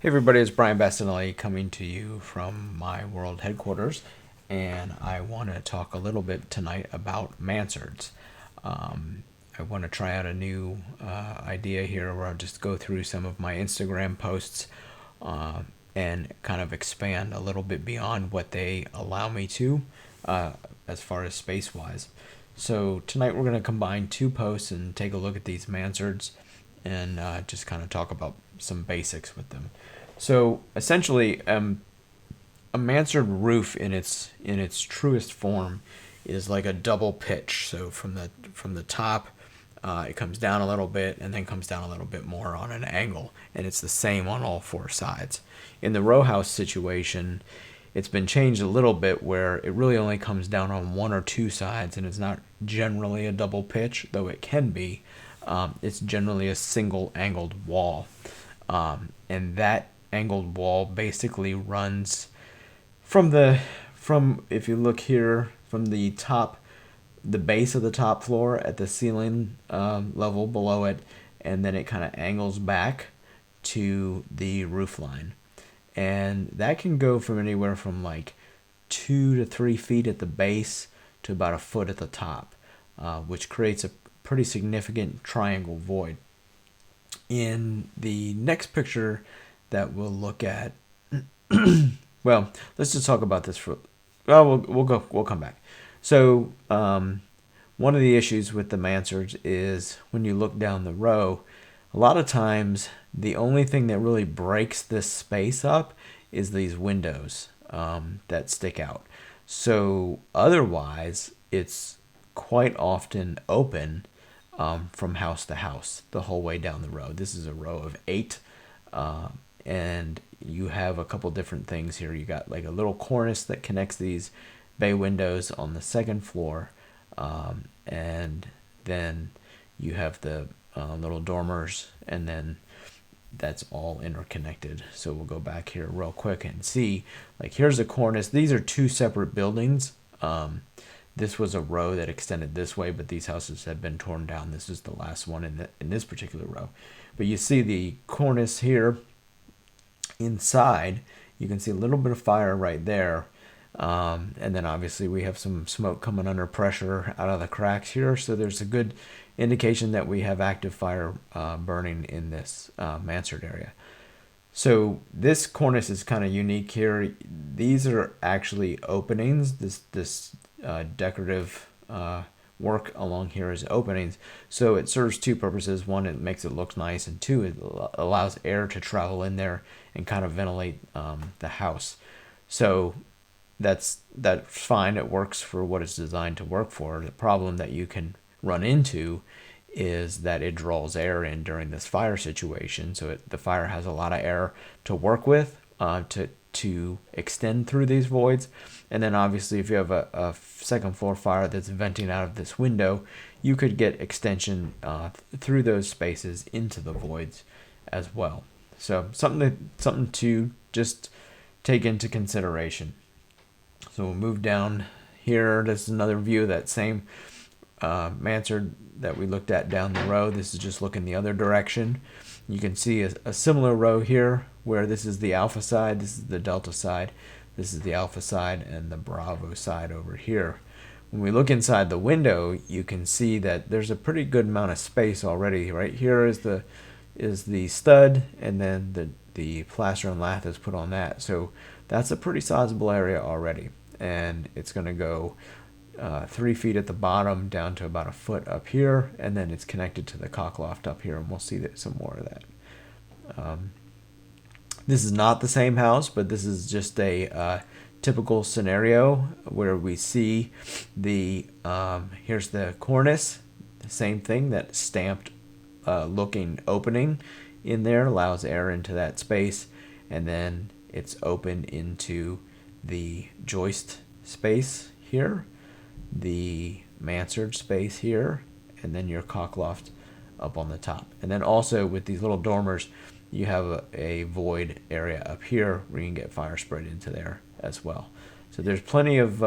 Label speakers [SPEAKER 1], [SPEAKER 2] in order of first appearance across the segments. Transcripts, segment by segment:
[SPEAKER 1] Hey everybody, it's Brian Bastinelli coming to you from my world headquarters, and I want to talk a little bit tonight about Mansards. I want to try out a new idea here where I'll just go through some of my Instagram posts uh, and kind of expand a little bit beyond what they allow me to as far as space wise. So tonight we're going to combine two posts and take a look at these Mansards and just kind of talk about some basics with them. So essentially, a mansard roof in its truest form is like a double pitch. So from the top, it comes down a little bit and then comes down a little bit more on an angle, and it's the same on all four sides. In the row house situation, it's been changed a little bit where it really only comes down on one or two sides, and it's not generally a double pitch, though it can be. It's generally a single angled wall, and that angled wall basically runs from if you look here from the top, the base of the top floor at the ceiling level below it, and then it kind of angles back to the roof line, and that can go from anywhere from like 2 to 3 feet at the base to about a foot at the top, which creates a pretty significant triangle void. In the next picture that we'll look at, well, let's just talk about this for. Well, we'll come back. So one of the issues with the mansards is when you look down the row, a lot of times the only thing that really breaks this space up is these windows that stick out. So otherwise, it's quite often open from house to house the whole way down the row. This is a row of 8, and you have a couple different things here. You got like a little cornice that connects these bay windows on the second floor, and then you have the little dormers, and then that's all interconnected. So we'll go back here real quick and see, like, here's a cornice. These are two separate buildings. This was a row that extended this way, but these houses have been torn down. This is the last one in this particular row. But you see the cornice here inside. You can see a little bit of fire right there. And then obviously we have some smoke coming under pressure out of the cracks here. So there's a good indication that we have active fire burning in this mansard area. So this cornice is kind of unique here. These are actually openings. This decorative work along here is openings. So it serves two purposes. One, it makes it look nice, and two, it allows air to travel in there and kind of ventilate the house. So that's fine. It works for what it's designed to work for. The problem that you can run into is that it draws air in during this fire situation. So the fire has a lot of air to work with to extend through these voids. And then obviously if you have a second floor fire that's venting out of this window, you could get extension through those spaces into the voids as well. So something to just take into consideration. So we'll move down here. This is another view of that same mansard that we looked at down the row. This is just looking the other direction. You can see a similar row here where this is the alpha side, this is the delta side, this is the alpha side, and the bravo side over here. When we look inside the window, you can see that there's a pretty good amount of space already. Right here is the stud, and then the plaster and lath is put on that. So that's a pretty sizable area already, and it's going to go 3 feet at the bottom down to about a foot up here, and then it's connected to the cock loft up here, and we'll see some more of that. This is not the same house, but this is just a typical scenario where we see here's the cornice, the same thing, that stamped looking opening in there allows air into that space, and then it's open into the joist space here, the mansard space here, and then your cock loft up on the top. And then also with these little dormers, you have a void area up here where you can get fire spread into there as well. So there's plenty of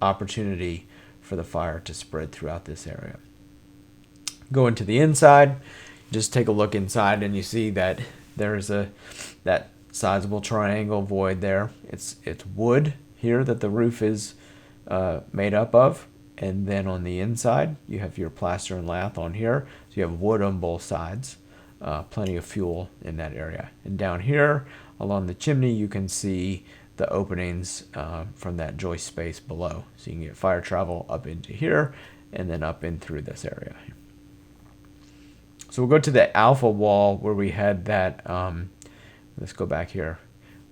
[SPEAKER 1] opportunity for the fire to spread throughout this area. Go into the inside, just take a look inside, and you see that there's that sizable triangle void there. It's wood here that the roof is made up of, and then on the inside you have your plaster and lath on here, so you have wood on both sides. Plenty of fuel in that area. And down here along the chimney you can see the openings from that joist space below, so you can get fire travel up into here and then up in through this area. So we'll go to the alpha wall where we had that. Let's go back here.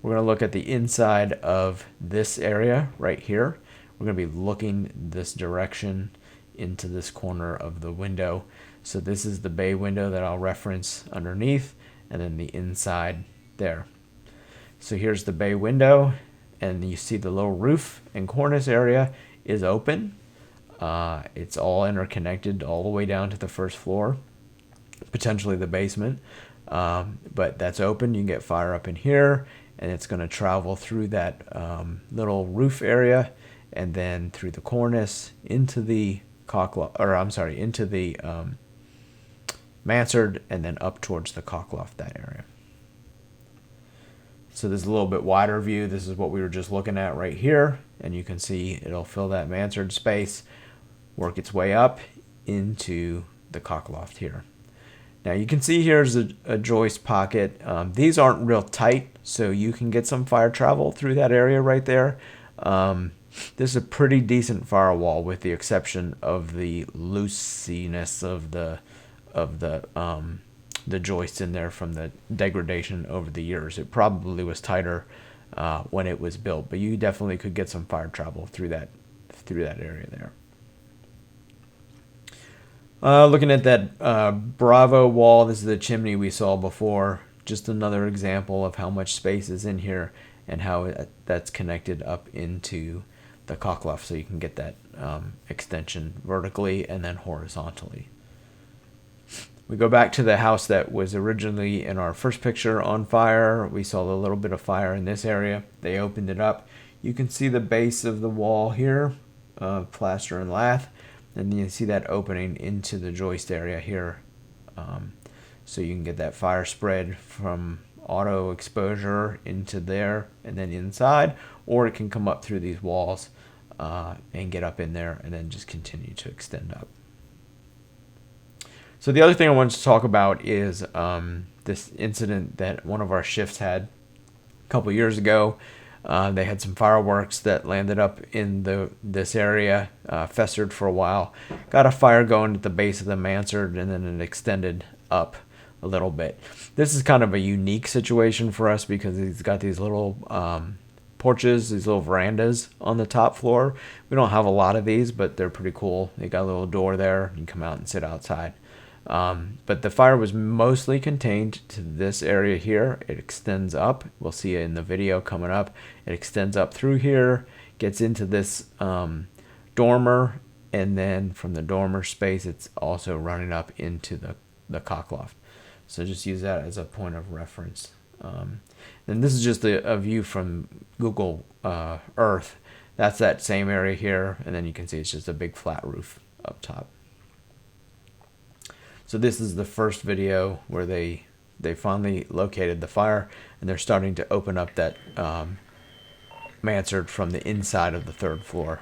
[SPEAKER 1] We're going to look at the inside of this area right here. We're going to be looking this direction into this corner of the window. So this is the bay window that I'll reference underneath, and then the inside there. So here's the bay window, and you see the little roof and cornice area is open. It's all interconnected all the way down to the first floor, potentially the basement. But that's open. You can get fire up in here, and it's going to travel through that little roof area, and then through the cornice into the into the mansard, and then up towards the cockloft, that area. So this is a little bit wider view. This is what we were just looking at right here, and you can see it'll fill that mansard space, work its way up into the cockloft here. Now you can see here's a joist pocket. These aren't real tight, so you can get some fire travel through that area right there. This is a pretty decent firewall, with the exception of the looseness of the joists in there from the degradation over the years. It probably was tighter when it was built, but you definitely could get some fire travel through that area there. Looking at that Bravo wall, this is the chimney we saw before. Just another example of how much space is in here and how that's connected up into the cockloft, so you can get that extension vertically and then horizontally. We go back to the house that was originally in our first picture on fire. We saw a little bit of fire in this area. They opened it up. You can see the base of the wall here, plaster and lath, and you can see that opening into the joist area here. So you can get that fire spread from auto exposure into there and then inside, or it can come up through these walls and get up in there and then just continue to extend up. So the other thing I wanted to talk about is this incident that one of our shifts had a couple years ago. They had some fireworks that landed up in this area, festered for a while, got a fire going at the base of the mansard, and then it extended up a little bit. This is kind of a unique situation for us because it's got these little porches, these little verandas on the top floor. We don't have a lot of these, but they're pretty cool. They got a little door there. You can come out and sit outside. But the fire was mostly contained to this area here. It extends up. We'll see it in the video coming up. It extends up through here, gets into this dormer, and then from the dormer space, it's also running up into the cockloft. So just use that as a point of reference. And this is just a view from Google Earth. That's that same area here, and then you can see it's just a big flat roof up top. So this is the first video where they finally located the fire, and they're starting to open up that mansard from the inside of the third floor.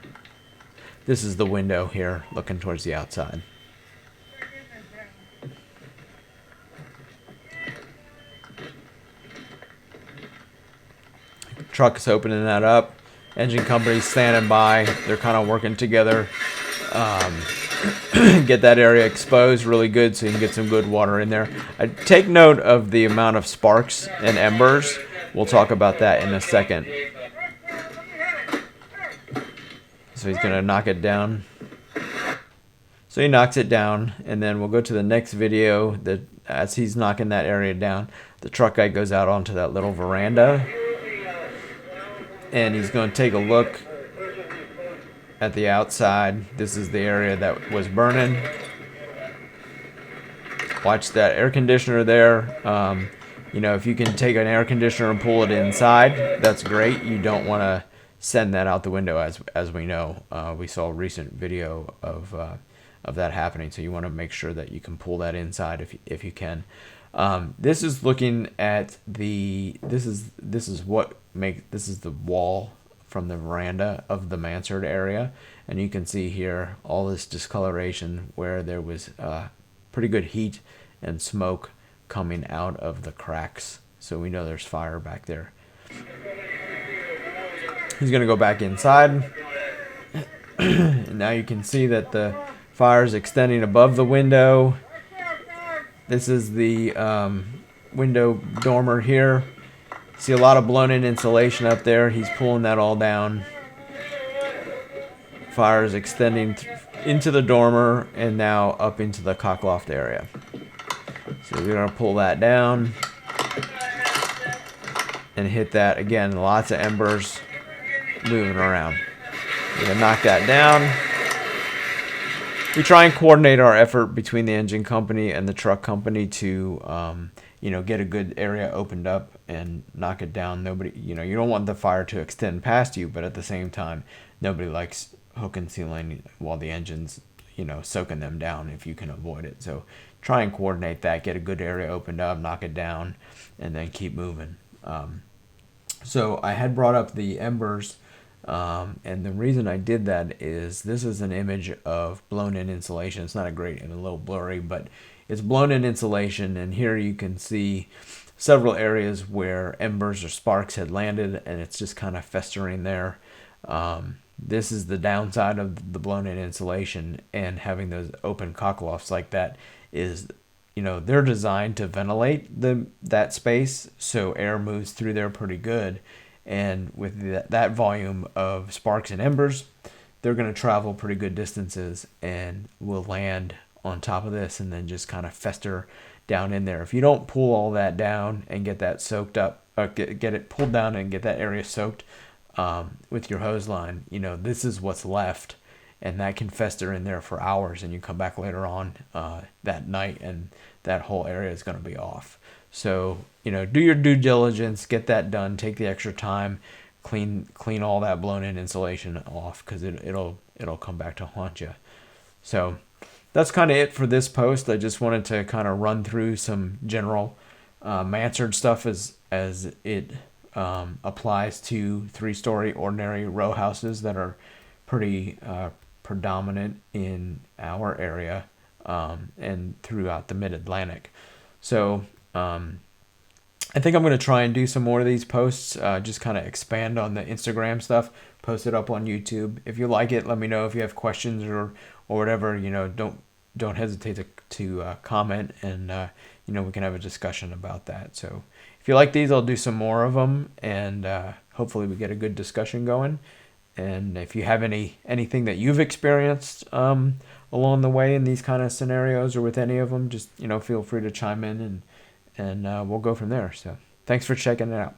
[SPEAKER 1] This is the window here looking towards the outside. Truck is opening that up. Engine company's standing by. They're kind of working together. Get that area exposed really good so you can get some good water in there. Take note of the amount of sparks and embers. We'll talk about that in a second. So he's going to knock it down. So he knocks it down, and then we'll go to the next video. That as he's knocking that area down, the truck guy goes out onto that little veranda, and he's going to take a look at the outside. This is the area that was burning. Watch that air conditioner there. You know, if you can take an air conditioner and pull it inside, that's great. You don't want to send that out the window, as we know. We saw a recent video of that happening, so you want to make sure that you can pull that inside if you can. This is looking at the this is the wall from the veranda of the mansard area, and you can see here all this discoloration where there was pretty good heat and smoke coming out of the cracks. So we know there's fire back there. He's gonna go back inside. And now you can see that the fire is extending above the window. This is the window dormer here. See a lot of blown in insulation up there. He's pulling that all down. Fire is extending into the dormer and now up into the cockloft area. So we're going to pull that down and hit that again. Lots of embers moving around. We're going to knock that down. We try and coordinate our effort between the engine company and the truck company to, get a good area opened up and knock it down. Nobody, you don't want the fire to extend past you, but at the same time, nobody likes hook and sealing while the engine's, soaking them down if you can avoid it. So try and coordinate that, get a good area opened up, knock it down, and then keep moving. So I had brought up the embers. And the reason I did that is this is an image of blown in insulation. It's not a great and a little blurry, but it's blown in insulation. And here you can see several areas where embers or sparks had landed, and it's just kind of festering there. This is the downside of the blown in insulation, and having those open cocklofts like that is, they're designed to ventilate that space so air moves through there pretty good. And with that volume of sparks and embers, they're going to travel pretty good distances and will land on top of this and then just kind of fester down in there. If you don't pull all that down and get that soaked up, get it pulled down and get that area soaked with your hose line, this is what's left. And that can fester in there for hours, and you come back later on that night and that whole area is going to be off. So, do your due diligence, get that done, take the extra time, clean all that blown in insulation off, because it'll come back to haunt you. So that's kind of it for this post. I just wanted to kind of run through some general Mansard stuff as it applies to 3-story ordinary row houses that are pretty predominant in our area and throughout the mid-Atlantic. So I think I'm going to try and do some more of these posts, just kind of expand on the Instagram stuff, post it up on YouTube. If you like it, let me know. If you have questions or whatever, don't hesitate to comment, and we can have a discussion about that. So if you like these, I'll do some more of them, and hopefully we get a good discussion going. And if you have anything that you've experienced along the way in these kind of scenarios or with any of them, just feel free to chime in, and we'll go from there. So thanks for checking it out.